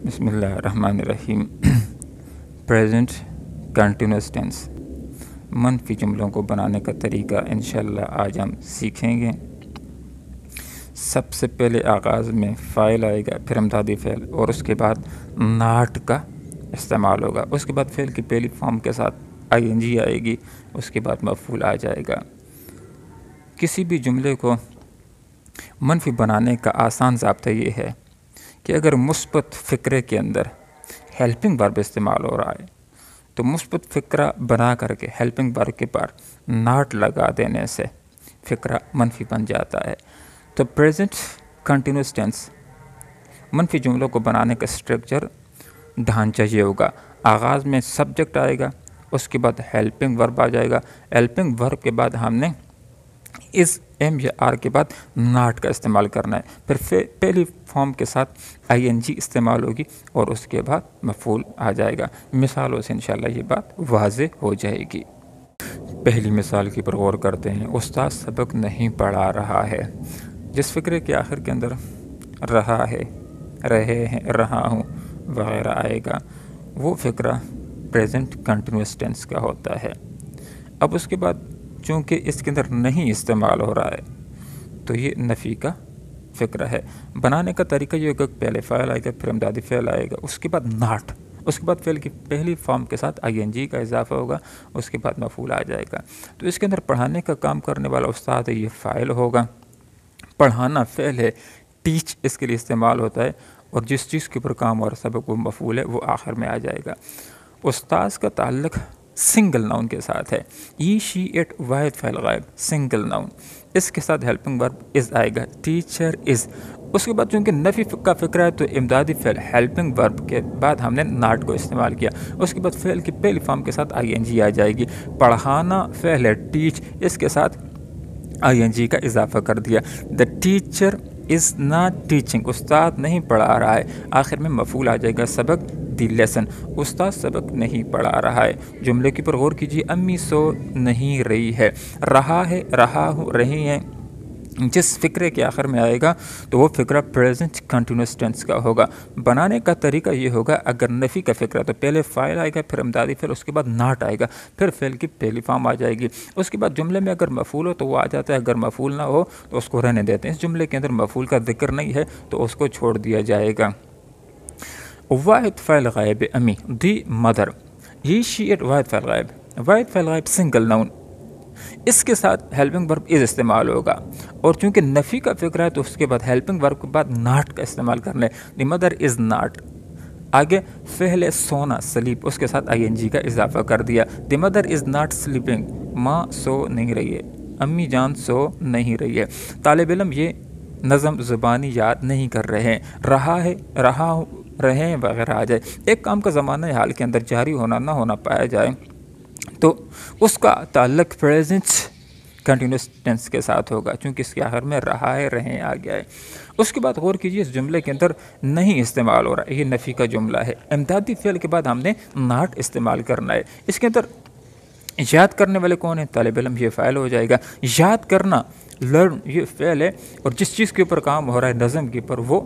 بسم اللہ الرحمن الرحیم۔ پریزنٹ کنٹینیوس ٹینس منفی جملوں کو بنانے کا طریقہ انشاءاللہ آج ہم سیکھیں گے۔ سب سے پہلے آغاز میں فاعل آئے گا، پھر امدادی فعل، اور اس کے بعد ناٹ کا استعمال ہوگا۔ اس کے بعد فعل کی پہلی فارم کے ساتھ آئی این جی آئے گی، اس کے بعد مفعول آ جائے گا۔ کسی بھی جملے کو منفی بنانے کا آسان ضابطہ یہ ہے کہ اگر مثبت فقرے کے اندر ہیلپنگ ورب استعمال ہو رہا ہے تو مثبت فقرہ بنا کر کے ہیلپنگ ورب کے پر ناٹ لگا دینے سے فقرہ منفی بن جاتا ہے۔ تو پریزنٹ کنٹینیوس ٹینس منفی جملوں کو بنانے کا اسٹرکچر ڈھانچہ یہ ہوگا، آغاز میں سبجیکٹ آئے گا، اس کے بعد ہیلپنگ ورب آ جائے گا، ہیلپنگ ورب کے بعد ہم نے اس ایم یا آر کے بعد ناٹ کا استعمال کرنا ہے، پھر پہلی فارم کے ساتھ آئی این جی استعمال ہوگی اور اس کے بعد مفعول آ جائے گا۔ مثالوں سے انشاءاللہ یہ بات واضح ہو جائے گی۔ پہلی مثال کی پر غور کرتے ہیں۔ استاد سبق نہیں پڑھا رہا ہے۔ جس فقرے کے آخر کے اندر رہا ہے، رہے ہیں، رہا ہوں وغیرہ آئے گا، وہ فقرہ پریزنٹ کنٹینیوس ٹینس کا ہوتا ہے۔ اب اس کے بعد چونکہ اس کے اندر نہیں استعمال ہو رہا ہے تو یہ نفی کا فقرہ ہے۔ بنانے کا طریقہ یہ ہوگا، پہلے فعل آئے گا، پھر امدادی فعل آئے گا، اس کے بعد ناٹ، اس کے بعد فعل کی پہلی فارم کے ساتھ آئی این جی کا اضافہ ہوگا، اس کے بعد مفعول آ جائے گا۔ تو اس کے اندر پڑھانے کا کام کرنے والا استاد ہے، یہ فاعل ہوگا۔ پڑھانا فعل ہے، ٹیچ اس کے لیے استعمال ہوتا ہے، اور جس چیز کے اوپر کام اور سبق وہ مفعول ہے، وہ آخر میں آ جائے گا۔ استاذ کا تعلق سنگل ناؤن کے ساتھ ہے، ای شی اٹ واحد فعل غائب، سنگل ناؤن، اس کے ساتھ ہیلپنگ ورب از آئے گا، ٹیچر از۔ اس کے بعد چونکہ نفی کا فقرہ ہے تو امدادی فعل ہیلپنگ ورب کے بعد ہم نے ناٹ کو استعمال کیا، اس کے بعد فعل کی پہلی فارم کے ساتھ آئی این جی آ جائے گی۔ پڑھانا فعل ہے، ٹیچ، اس کے ساتھ آئی این جی کا اضافہ کر دیا۔ The teacher is not teaching, استاد نہیں پڑھا رہا ہے، آخر میں مفعول آ جائے گا، سبق دی لیسن، استاد سبق نہیں پڑھا رہا ہے۔ جملے کے پر غور کیجیے، امی سو نہیں رہی ہے، رہا ہے، رہا ہوں، رہی ہیں، جس فقرے کے آخر میں آئے گا تو وہ فقرہ پریزنٹ کنٹینیوس ٹینس کا ہوگا۔ بنانے کا طریقہ یہ ہوگا، اگر نفی کا فقرہ تو پہلے فاعل آئے گا، پھر امدادی فعل، اس کے بعد ناٹ آئے گا، پھر فعل کی پہلی فارم آ جائے گی، اس کے بعد جملے میں اگر مفعول ہو تو وہ آ جاتا ہے، اگر مفعول نہ ہو تو اس کو رہنے دیتے ہیں۔ اس جملے کے اندر مفعول کا ذکر نہیں ہے تو اس کو چھوڑ دیا جائے گا۔ واحد فعل غائب امی، دی مدر، ہی شی اٹ واحد فعل غائب، واحد فعل غائب سنگل ناؤن، اس کے ساتھ ہیلپنگ ورب از استعمال ہوگا، اور چونکہ نفی کا فقرہ ہے تو اس کے بعد ہیلپنگ ورب کے بعد ناٹ کا استعمال کرنا ہے، دی مدر از ناٹ۔ آگے فعل سونا سلیپ، اس کے ساتھ آئی این جی کا اضافہ کر دیا، دی مدر از ناٹ سلیپنگ، ماں سو نہیں رہی ہے، امی جان سو نہیں رہی ہے۔ طالب علم یہ نظم زبانی یاد نہیں کر رہے ہیں، رہا ہے، رہا رہے وغیرہ آ جائے۔ ایک کام کا زمانہ حال کے اندر جاری ہونا نہ ہونا پایا جائے تو اس کا تعلق پریزنٹ کنٹینیوس ٹینس کے ساتھ ہوگا، چونکہ اس کے آخر میں رہا ہے، رہیں آ گیا ہے۔ اس کے بعد غور کیجیے، اس جملے کے اندر نہیں استعمال ہو رہا ہے، یہ نفی کا جملہ ہے، امدادی فعل کے بعد ہم نے ناٹ استعمال کرنا ہے۔ اس کے اندر یاد کرنے والے کون ہیں؟ طالب علم، یہ فعل ہو جائے گا۔ یاد کرنا لرن یہ فعل ہے، اور جس چیز کے اوپر کام ہو رہا ہے نظم کے اوپر وہ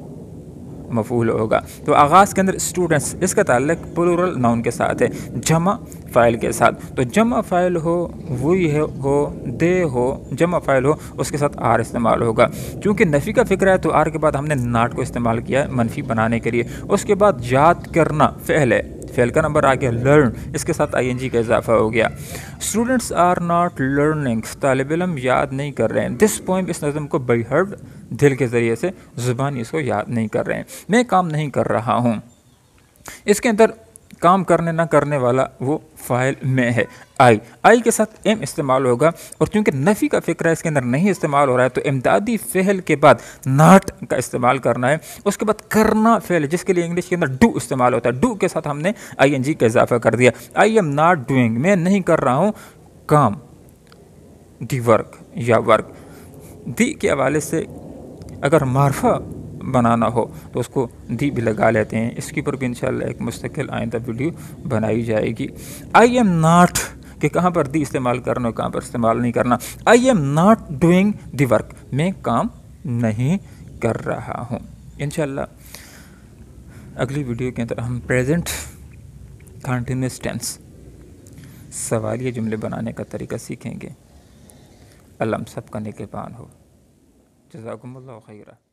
مفعول ہوگا۔ تو آغاز کے اندر اسٹوڈنٹس، اس کا تعلق پلورل ناؤن کے ساتھ ہے، جمع فاعل کے ساتھ، تو جمع فاعل ہو، وہی ہو، دے ہو، جمع فاعل ہو، اس کے ساتھ آر استعمال ہوگا۔ چونکہ نفی کا فقرہ ہے تو آر کے بعد ہم نے ناٹ کو استعمال کیا ہے منفی بنانے کے لیے۔ اس کے بعد یاد کرنا فعل ہے، فعل کا نمبر آ گیا لرن، اس کے ساتھ آئی این جی کا اضافہ ہو گیا۔ اسٹوڈنٹس آر ناٹ لرننگ، طالب علم یاد نہیں کر رہے ہیں۔ دس پوئم، اس نظم کو بائی ہرٹ، دل کے ذریعے سے، زبانی اس کو یاد نہیں کر رہے ہیں۔ میں کام نہیں کر رہا ہوں، اس کے اندر کام کرنے نہ کرنے والا وہ فاعل میں ہے، آئی کے ساتھ ایم استعمال ہوگا، اور چونکہ نفی کا فقرہ اس کے اندر نہیں استعمال ہو رہا ہے تو امدادی فعل کے بعد ناٹ کا استعمال کرنا ہے۔ اس کے بعد کرنا فعل، جس کے لیے انگلش کے اندر ڈو استعمال ہوتا ہے، ڈو کے ساتھ ہم نے آئی این جی کا اضافہ کر دیا، آئی ایم ناٹ ڈوئنگ، میں نہیں کر رہا ہوں کام، دی ورک یا ورک۔ دی کے حوالے سے اگر معرفہ بنانا ہو تو اس کو دی بھی لگا لیتے ہیں، اس کے اوپر بھی انشاءاللہ ایک مستقل آئندہ ویڈیو بنائی جائے گی۔ آئی ایم ناٹ کہ کہاں پر دی استعمال کرنا اور کہاں پر استعمال نہیں کرنا، I am not doing the work, میں کام نہیں کر رہا ہوں۔ انشاءاللہ اگلی ویڈیو کے اندر ہم پریزنٹ کنٹینیوس ٹینس سوالیہ جملے بنانے کا طریقہ سیکھیں گے۔ اللہ ہم سب کا نگہبان ہو۔ جزاکم اللہ خیرہ۔